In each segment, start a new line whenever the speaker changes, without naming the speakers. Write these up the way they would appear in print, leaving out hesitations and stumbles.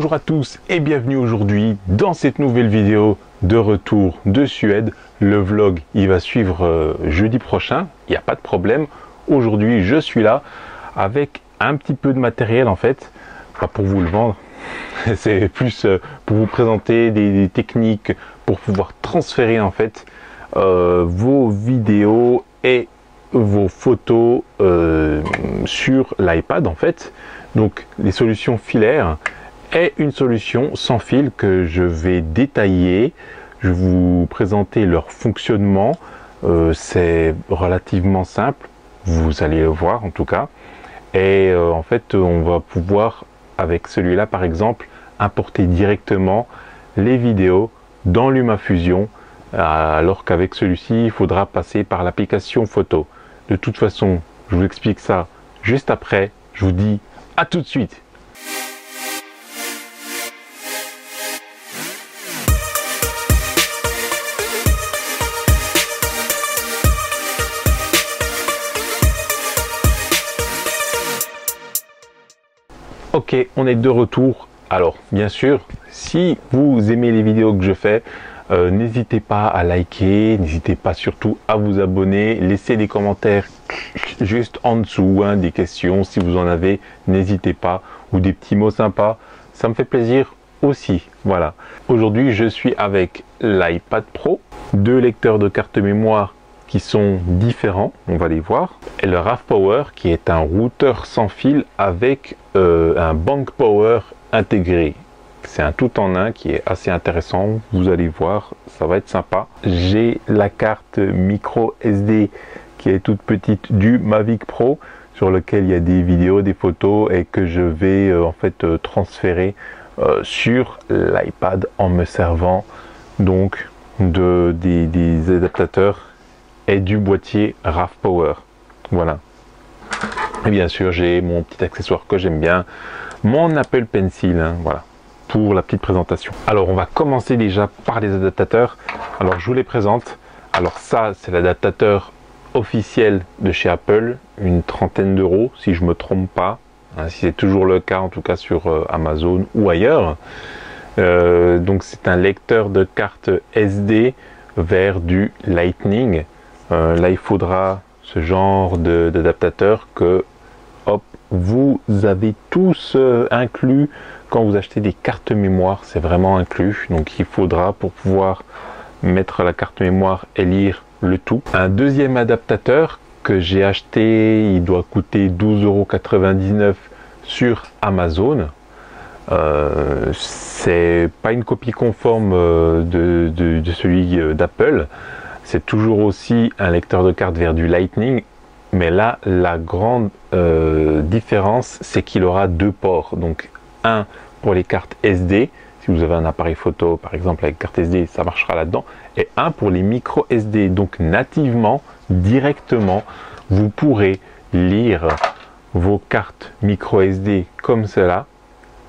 Bonjour à tous et bienvenue aujourd'hui dans cette nouvelle vidéo de retour de Suède. Le vlog il va suivre jeudi prochain, il n'y a pas de problème. Aujourd'hui je suis là avec un petit peu de matériel en fait, pas pour vous le vendre, c'est plus pour vous présenter des techniques pour pouvoir transférer en fait vos vidéos et vos photos sur l'iPad en fait. Donc les solutions filaires est une solution sans fil que je vais détailler. Je vais vous présenter leur fonctionnement. C'est relativement simple, vous allez le voir en tout cas. Et en fait on va pouvoir avec celui-là par exemple importer directement les vidéos dans LumaFusion, alors qu'avec celui-ci il faudra passer par l'application photo. De toute façon je vous explique ça juste après. Je vous dis à tout de suite. Ok, on est de retour. Alors, bien sûr, si vous aimez les vidéos que je fais, n'hésitez pas à liker, n'hésitez pas surtout à vous abonner, laissez des commentaires juste en dessous, hein, des questions si vous en avez, n'hésitez pas, ou des petits mots sympas, ça me fait plaisir aussi. Voilà. Aujourd'hui, je suis avec l'iPad Pro, deux lecteurs de carte mémoire qui sont différents, on va les voir, et le RAV Power qui est un routeur sans fil avec un Bank Power intégré. C'est un tout en un qui est assez intéressant, vous allez voir, ça va être sympa. J'ai la carte micro SD qui est toute petite du Mavic Pro sur lequel il y a des vidéos, des photos et que je vais en fait transférer sur l'iPad en me servant donc des adaptateurs et du boîtier RAV Power. Voilà. Et bien sûr, j'ai mon petit accessoire que j'aime bien, mon Apple Pencil, hein, voilà, pour la petite présentation. Alors, on va commencer déjà par les adaptateurs. Alors, je vous les présente. Alors, ça, c'est l'adaptateur officiel de chez Apple, une trentaine d'euros, si je me trompe pas, hein, si c'est toujours le cas, en tout cas sur Amazon ou ailleurs. Donc, c'est un lecteur de carte SD vers du Lightning. Là, il faudra ce genre d'adaptateur que hop, vous avez tous inclus quand vous achetez des cartes mémoire. C'est vraiment inclus. Donc, il faudra pour pouvoir mettre la carte mémoire et lire le tout. Un deuxième adaptateur que j'ai acheté, il doit coûter 12,99 € sur Amazon. C'est pas une copie conforme de celui d'Apple. C'est toujours aussi un lecteur de carte vers du Lightning, mais là la grande différence c'est qu'il aura deux ports, donc un pour les cartes SD, si vous avez un appareil photo par exemple avec carte SD ça marchera là-dedans, et un pour les micro SD, donc nativement, directement, vous pourrez lire vos cartes micro SD comme cela,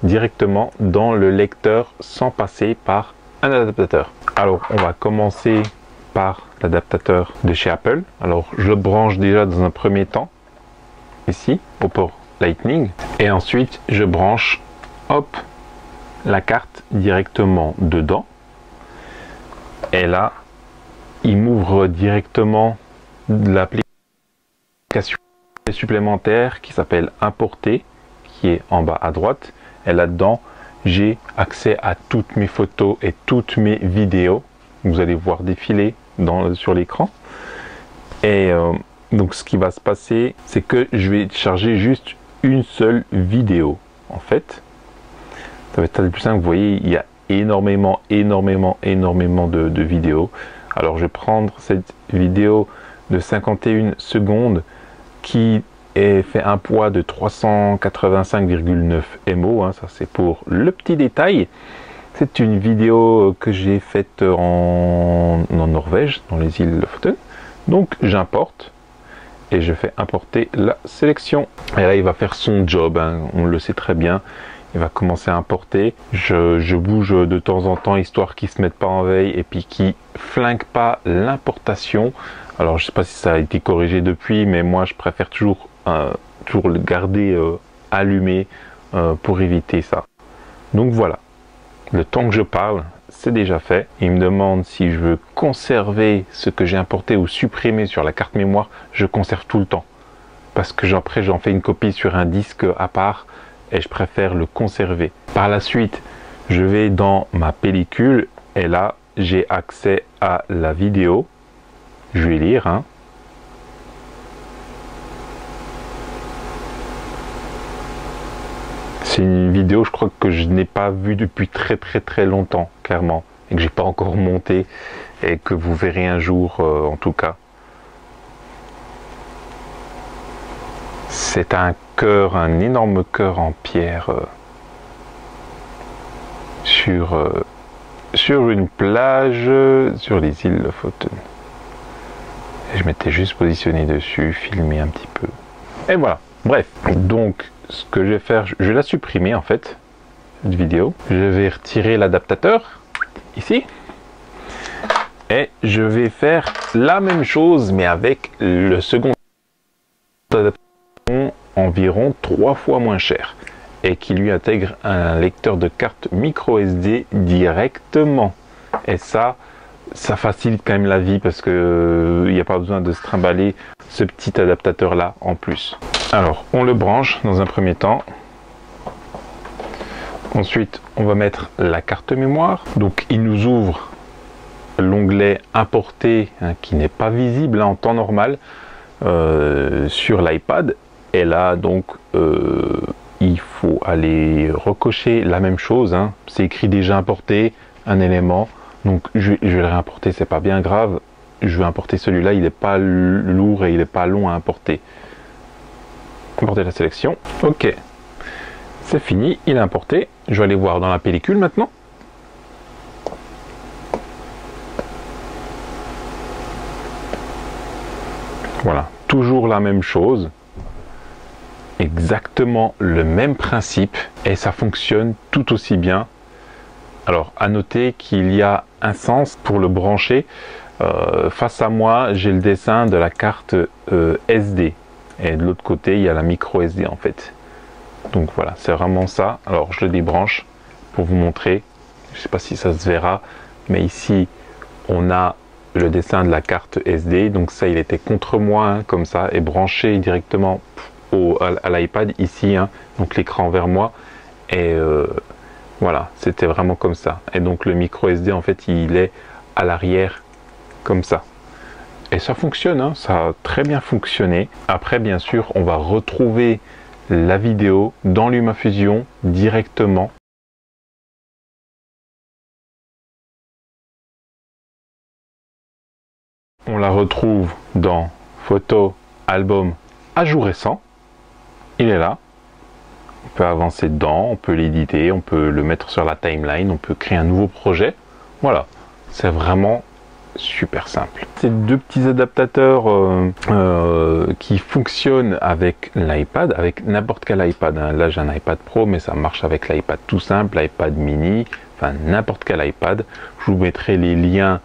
directement dans le lecteur sans passer par un adaptateur. Alors on va commencer par l'adaptateur de chez Apple. Alors je le branche déjà dans un premier temps ici au port Lightning et ensuite je branche hop la carte directement dedans et là il m'ouvre directement l'application supplémentaire qui s'appelle Importer, qui est en bas à droite, et là-dedans j'ai accès à toutes mes photos et toutes mes vidéos. Vous allez voir défiler sur l'écran. Et donc ce qui va se passer, c'est que je vais charger juste une seule vidéo. En fait, ça va être le plus simple. Vous voyez, il y a énormément de vidéos. Alors je vais prendre cette vidéo de 51 secondes qui fait un poids de 385,9 MO. Hein, ça c'est pour le petit détail. C'est une vidéo que j'ai faite en Norvège, dans les îles Lofoten. Donc j'importe et je fais importer la sélection. Et là il va faire son job, hein, on le sait très bien. Il va commencer à importer. Je bouge de temps en temps histoire qu'il ne se mette pas en veille et puis qu'il ne flingue pas l'importation. Alors je ne sais pas si ça a été corrigé depuis, mais moi je préfère toujours le garder allumé pour éviter ça. Donc voilà, le temps que je parle, c'est déjà fait. Il me demande si je veux conserver ce que j'ai importé ou supprimer sur la carte mémoire. Je conserve tout le temps. Parce que après, j'en fais une copie sur un disque à part et je préfère le conserver. Par la suite, je vais dans ma pellicule et là, j'ai accès à la vidéo. Je vais lire, hein. C'est une vidéo, je crois que je n'ai pas vue depuis très longtemps, clairement, et que j'ai pas encore monté et que vous verrez un jour, en tout cas. C'est un cœur, un énorme cœur en pierre sur une plage sur les îles Lofoten. Et je m'étais juste positionné dessus, filmé un petit peu. Et voilà. Bref, donc ce que je vais faire, je vais la supprimer en fait, cette vidéo. Je vais retirer l'adaptateur, ici. Et je vais faire la même chose, mais avec le second adaptateur environ 3 fois moins cher. Et qui lui intègre un lecteur de carte micro SD directement. Et ça facilite quand même la vie parce que il n'y a pas besoin de se trimballer ce petit adaptateur là en plus. Alors on le branche dans un premier temps. Ensuite on va mettre la carte mémoire. Donc il nous ouvre l'onglet importer, hein, qui n'est pas visible, hein, en temps normal sur l'iPad. Et là donc il faut aller recocher la même chose, hein. C'est écrit déjà importé un élément, donc je vais le réimporter, c'est pas bien grave. Je vais importer celui-là, il n'est pas lourd et il n'est pas long à importer. Importer la sélection, ok, c'est fini, il est importé. Je vais aller voir dans la pellicule maintenant. Voilà, toujours la même chose. Exactement le même principe et ça fonctionne tout aussi bien. Alors à noter qu'il y a un sens pour le brancher. Face à moi j'ai le dessin de la carte SD et de l'autre côté il y a la micro SD en fait. Donc voilà, c'est vraiment ça. Alors je le débranche pour vous montrer. Je sais pas si ça se verra, mais ici on a le dessin de la carte SD. Donc ça, il était contre moi, hein, comme ça, et branché directement à l'iPad ici, hein, donc l'écran vers moi. Et voilà, c'était vraiment comme ça. Et donc le micro SD, en fait, il est à l'arrière comme ça. Et ça fonctionne, hein, ça a très bien fonctionné. Après, bien sûr, on va retrouver la vidéo dans LumaFusion directement. On la retrouve dans Photos, Album, Ajout récent. Il est là. On peut avancer dedans, on peut l'éditer, on peut le mettre sur la timeline, on peut créer un nouveau projet. Voilà, c'est vraiment super simple. Ces deux petits adaptateurs qui fonctionnent avec l'iPad, avec n'importe quel iPad. Hein. Là j'ai un iPad Pro, mais ça marche avec l'iPad tout simple, l'iPad mini, enfin n'importe quel iPad. Je vous mettrai les liens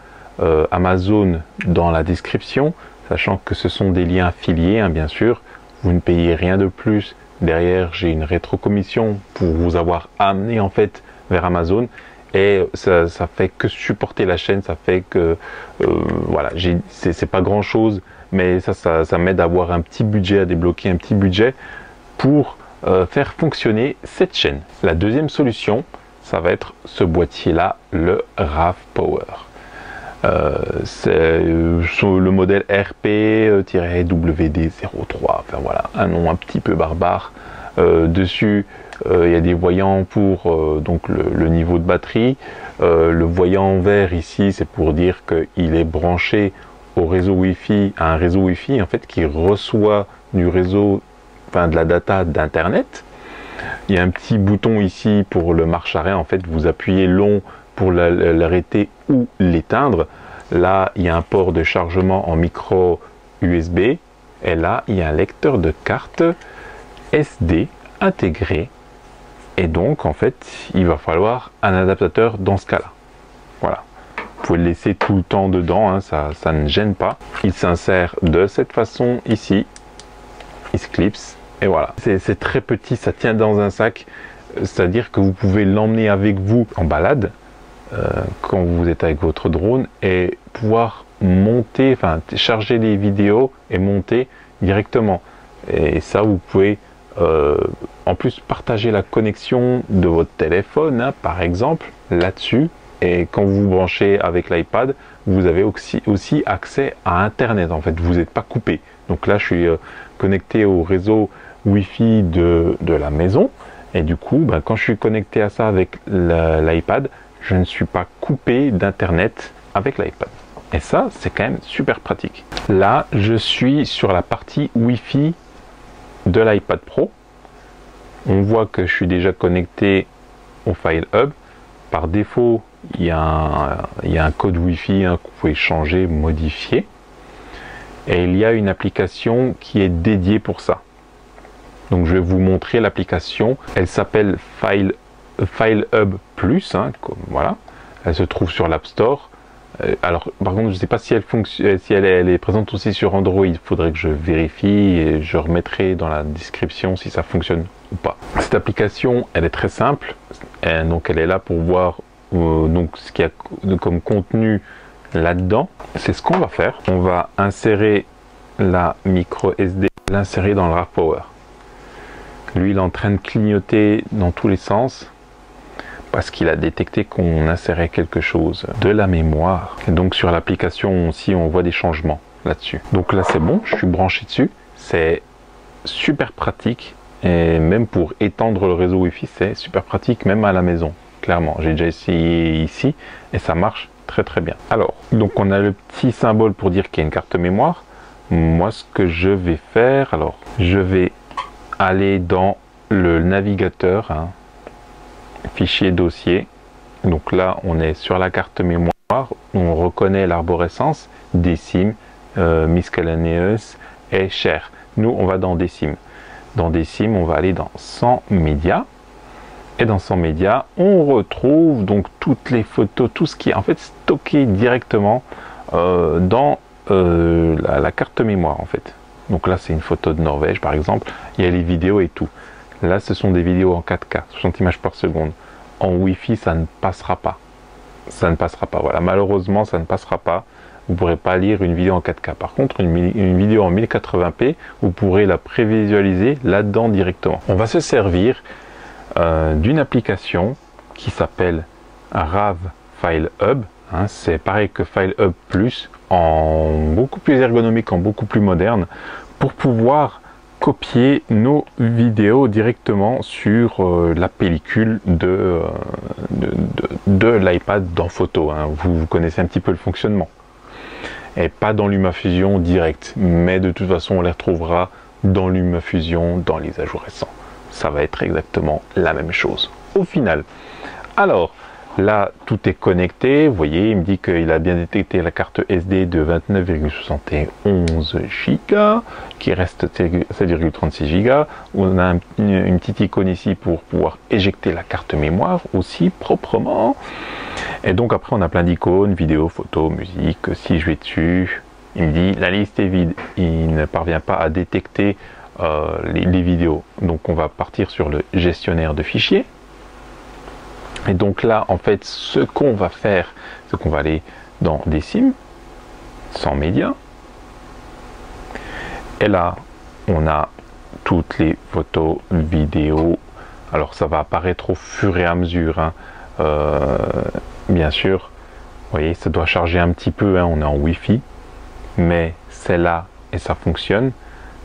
Amazon dans la description, sachant que ce sont des liens affiliés, hein, bien sûr. Vous ne payez rien de plus. Derrière, j'ai une rétrocommission pour vous avoir amené en fait vers Amazon. Et ça fait que supporter la chaîne, ça fait que voilà, c'est pas grand chose, mais ça m'aide à avoir un petit budget, à débloquer un petit budget pour faire fonctionner cette chaîne. La deuxième solution, ça va être ce boîtier là, le RAV Power. C'est le modèle RP-WD03, enfin voilà, un nom un petit peu barbare. Dessus il y a des voyants pour donc le niveau de batterie. Le voyant vert ici, c'est pour dire qu'il est branché au réseau Wi-Fi, à un réseau Wi-Fi en fait qui reçoit du réseau, enfin de la data d'internet. Il y a un petit bouton ici pour le marche-arrêt, en fait vous appuyez long pour l'arrêter ou l'éteindre. Là il y a un port de chargement en micro USB et là il y a un lecteur de carte SD intégré, et donc en fait il va falloir un adaptateur dans ce cas là. Voilà, vous pouvez le laisser tout le temps dedans, hein, ça ne gêne pas. Il s'insère de cette façon ici, il se clipse et voilà, c'est très petit, ça tient dans un sac. c'est-à-dire que vous pouvez l'emmener avec vous en balade quand vous êtes avec votre drone et pouvoir monter, enfin charger les vidéos et monter directement. Et ça, vous pouvez en plus partager la connexion de votre téléphone, hein, par exemple, là-dessus. Et quand vous vous branchez avec l'iPad, vous avez aussi accès à Internet. En fait, vous n'êtes pas coupé. Donc là, je suis connecté au réseau Wi-Fi de la maison. Et du coup, ben, quand je suis connecté à ça avec l'iPad, je ne suis pas coupé d'Internet avec l'iPad. Et ça, c'est quand même super pratique. Là, je suis sur la partie Wi-Fi de l'iPad Pro. On voit que je suis déjà connecté au File Hub. Par défaut, il y a un code Wi-Fi hein, que vous pouvez changer, modifier. Et il y a une application qui est dédiée pour ça. Donc je vais vous montrer l'application. Elle s'appelle File Hub Plus. Hein, voilà. Elle se trouve sur l'App Store. Alors, par contre, je ne sais pas si elle est présente aussi sur Android. Il faudrait que je vérifie et je remettrai dans la description si ça fonctionne ou pas. Cette application, elle est très simple. Donc, elle est là pour voir donc, ce qu'il y a comme contenu là-dedans. C'est ce qu'on va faire. On va insérer la micro SD, l'insérer dans le RAV Power. Lui, il est en train de clignoter dans tous les sens, parce qu'il a détecté qu'on insérait quelque chose de la mémoire. Et donc sur l'application aussi, on voit des changements là-dessus. Donc là, c'est bon, je suis branché dessus. C'est super pratique. Et même pour étendre le réseau Wi-Fi, c'est super pratique, même à la maison. Clairement, j'ai déjà essayé ici et ça marche très très bien. Alors, donc on a le petit symbole pour dire qu'il y a une carte mémoire. Moi, ce que je vais faire, alors, je vais aller dans le navigateur, hein, fichier dossier. Donc là, on est sur la carte mémoire. On reconnaît l'arborescence, décime, miscellaneous et share. Nous, on va dans décime. Dans décime, on va aller dans 100 médias. Et dans 100 médias, on retrouve donc toutes les photos, tout ce qui est en fait stocké directement dans la carte mémoire en fait. Donc là, c'est une photo de Norvège par exemple. Il y a les vidéos et tout. Là, ce sont des vidéos en 4K, 60 images par seconde. En Wi-Fi, ça ne passera pas. Ça ne passera pas. Voilà, malheureusement, ça ne passera pas. Vous ne pourrez pas lire une vidéo en 4K. Par contre, une vidéo en 1080p, vous pourrez la prévisualiser là-dedans directement. On va se servir d'une application qui s'appelle RAV File Hub. Hein, c'est pareil que File Hub Plus, en beaucoup plus ergonomique, en beaucoup plus moderne, pour pouvoir copier nos vidéos directement sur la pellicule de l'iPad dans photo. Hein. Vous connaissez un petit peu le fonctionnement. Et pas dans LumaFusion direct, mais de toute façon on les retrouvera dans LumaFusion, dans les ajouts récents. Ça va être exactement la même chose au final. Alors là, tout est connecté. Vous voyez, il me dit qu'il a bien détecté la carte SD de 29,71 Go, qui reste 7,36 Go. On a une petite icône ici pour pouvoir éjecter la carte mémoire aussi proprement. Et donc après, on a plein d'icônes, vidéo, photo, musique. Si je vais dessus, il me dit la liste est vide. Il ne parvient pas à détecter les vidéos. Donc on va partir sur le gestionnaire de fichiers. Et donc là, en fait, ce qu'on va faire, c'est qu'on va aller dans Décime, 100 médias. Et là, on a toutes les photos, vidéos. Alors, ça va apparaître au fur et à mesure. Hein. Bien sûr, vous voyez, ça doit charger un petit peu. Hein. On est en Wi-Fi. Mais c'est là et ça fonctionne.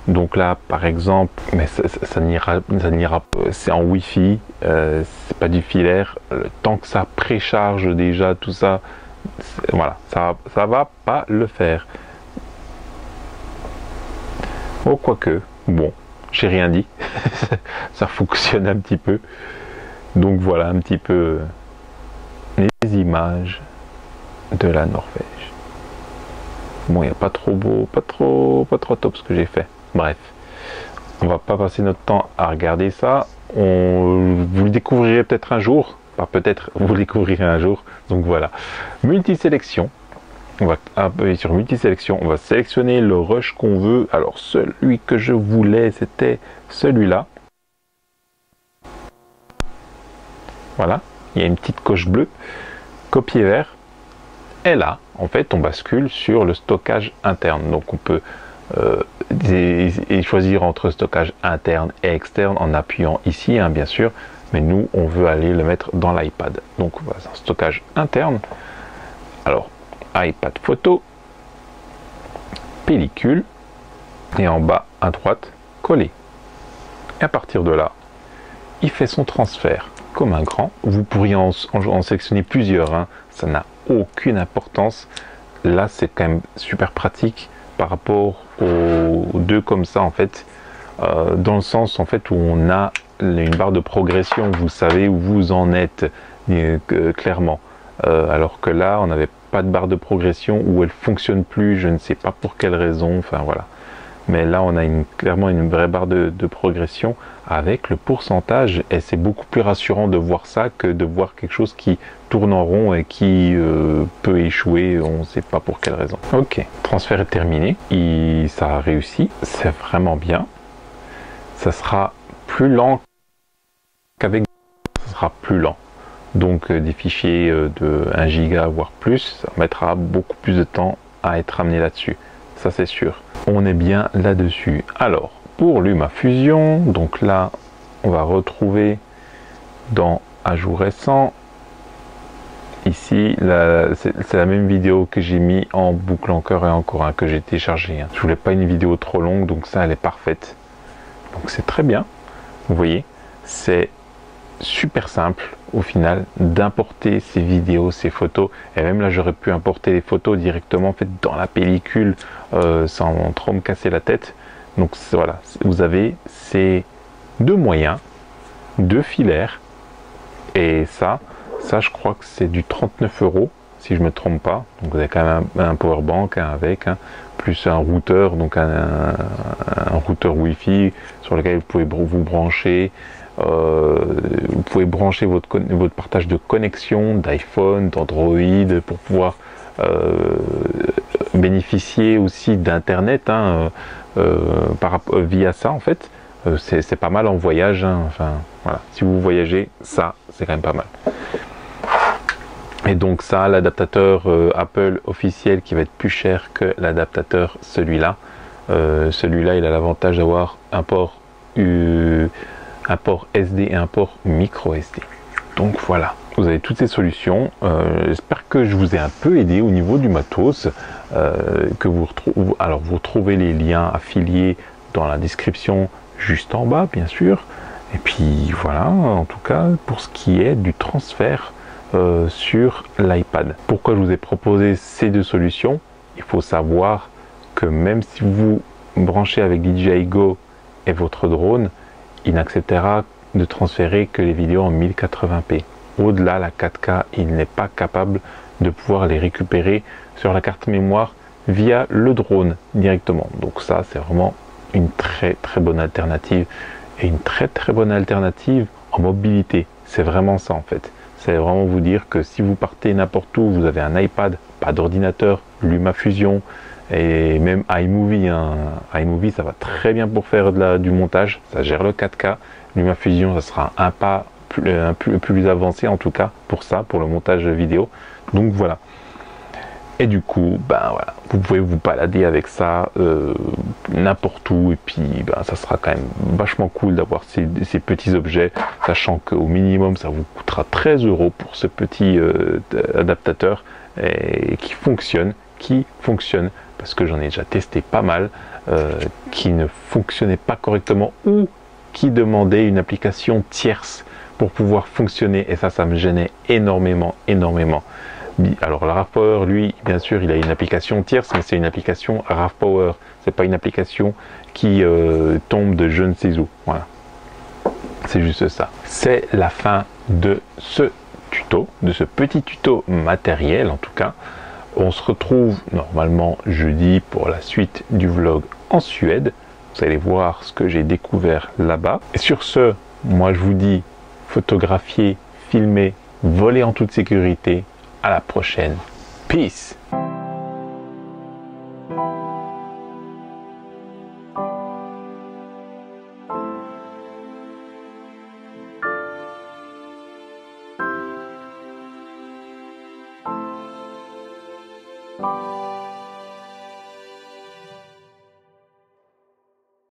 Donc là, par exemple, mais ça n'ira pas. C'est en Wi-Fi, c'est pas du filaire. Tant que ça précharge déjà tout ça, voilà, ça va pas le faire. Oh, quoique, bon, j'ai rien dit. Ça fonctionne un petit peu. Donc voilà un petit peu les images de la Norvège. Bon, il n'y a pas trop beau, pas trop top ce que j'ai fait. Bref, on va pas passer notre temps à regarder ça. Vous le découvrirez peut-être un jour. Enfin, peut-être vous le découvrirez un jour. Donc voilà. Multisélection. On va appuyer sur multisélection. On va sélectionner le rush qu'on veut. Alors celui que je voulais, c'était celui-là. Voilà, il y a une petite coche bleue, copier vers. Et là, en fait, on bascule sur le stockage interne. Donc, on peut choisir entre stockage interne et externe en appuyant ici, hein, bien sûr. Mais nous, on veut aller le mettre dans l'iPad. Donc, voilà, c'est un stockage interne. Alors, iPad photo, pellicule, et en bas à droite, coller. Et à partir de là, il fait son transfert comme un grand. Vous pourriez en sélectionner plusieurs, hein. Ça n'a aucune importance. Là, c'est quand même super pratique par rapport aux deux comme ça, en fait, dans le sens en fait où on a une barre de progression, vous savez où vous en êtes clairement, alors que là, on n'avait pas de barre de progression, ou elle fonctionne plus, je ne sais pas pour quelle raison, enfin voilà. Mais là, on a clairement une vraie barre de progression avec le pourcentage, et c'est beaucoup plus rassurant de voir ça que de voir quelque chose qui tourne en rond et qui peut échouer, on ne sait pas pour quelle raison. Ok, transfert est terminé, ça a réussi, c'est vraiment bien. Ça sera plus lent qu'avec, ça sera plus lent. Donc des fichiers de 1 giga voire plus, ça mettra beaucoup plus de temps à être amené là-dessus. Ça c'est sûr. On est bien là-dessus. Alors, pour LumaFusion, donc là, on va retrouver dans Ajout récent. Ici, c'est la même vidéo que j'ai mis en boucle encore et encore, hein, que j'ai téléchargé. Hein. Je voulais pas une vidéo trop longue, donc ça, elle est parfaite. Donc c'est très bien. Vous voyez, c'est super simple au final d'importer ces vidéos, ces photos, et même là j'aurais pu importer les photos directement en fait dans la pellicule sans trop me casser la tête. Donc voilà, vous avez ces deux moyens, deux filaires, et ça je crois que c'est du 39 € si je me trompe pas. Donc vous avez quand même un power bank avec, hein, plus un routeur, donc un routeur Wi-Fi sur lequel vous pouvez vous brancher. Vous pouvez brancher votre partage de connexion d'iPhone, d'Android pour pouvoir bénéficier aussi d'internet, hein, via ça en fait. C'est pas mal en voyage, hein. Enfin voilà, si vous voyagez, ça c'est quand même pas mal. Et donc ça, l'adaptateur Apple officiel qui va être plus cher que l'adaptateur celui-là. Celui-là, il a l'avantage d'avoir un port SD et un port micro SD. Donc voilà, vous avez toutes ces solutions. J'espère que je vous ai un peu aidé au niveau du matos. Alors vous retrouvez les liens affiliés dans la description juste en bas, bien sûr. Et puis voilà, en tout cas pour ce qui est du transfert sur l'iPad. Pourquoi je vous ai proposé ces deux solutions? Il faut savoir que même si vous branchez avec DJI Go et votre drone, il n'acceptera de transférer que les vidéos en 1080p. Au-delà, la 4K, il n'est pas capable de pouvoir les récupérer sur la carte mémoire via le drone directement. Donc ça, c'est vraiment une très très bonne alternative, et une très très bonne alternative en mobilité. C'est vraiment ça en fait. C'est vraiment vous dire que si vous partez n'importe où, vous avez un iPad, pas d'ordinateur, LumaFusion, et même iMovie, hein. iMovie ça va très bien pour faire du montage, ça gère le 4K. LumaFusion ça sera un pas plus avancé en tout cas pour ça, pour le montage vidéo. Donc voilà. Et du coup, ben voilà, vous pouvez vous balader avec ça n'importe où, et puis ben, ça sera quand même vachement cool d'avoir ces petits objets, sachant qu'au minimum ça vous coûtera 13 € pour ce petit adaptateur qui fonctionne, parce que j'en ai déjà testé pas mal, qui ne fonctionnait pas correctement ou qui demandait une application tierce pour pouvoir fonctionner, et ça me gênait énormément. Alors la RAVPower, lui, bien sûr, il a une application tierce, mais c'est une application RAVPower. C'est pas une application qui tombe de je ne sais où. Voilà. C'est juste ça. C'est la fin de ce tuto, de ce petit tuto matériel en tout cas. On se retrouve normalement jeudi pour la suite du vlog en Suède. Vous allez voir ce que j'ai découvert là-bas. Et sur ce, moi je vous dis, photographiez, filmez, volez en toute sécurité. À la prochaine. Peace.
Ciao.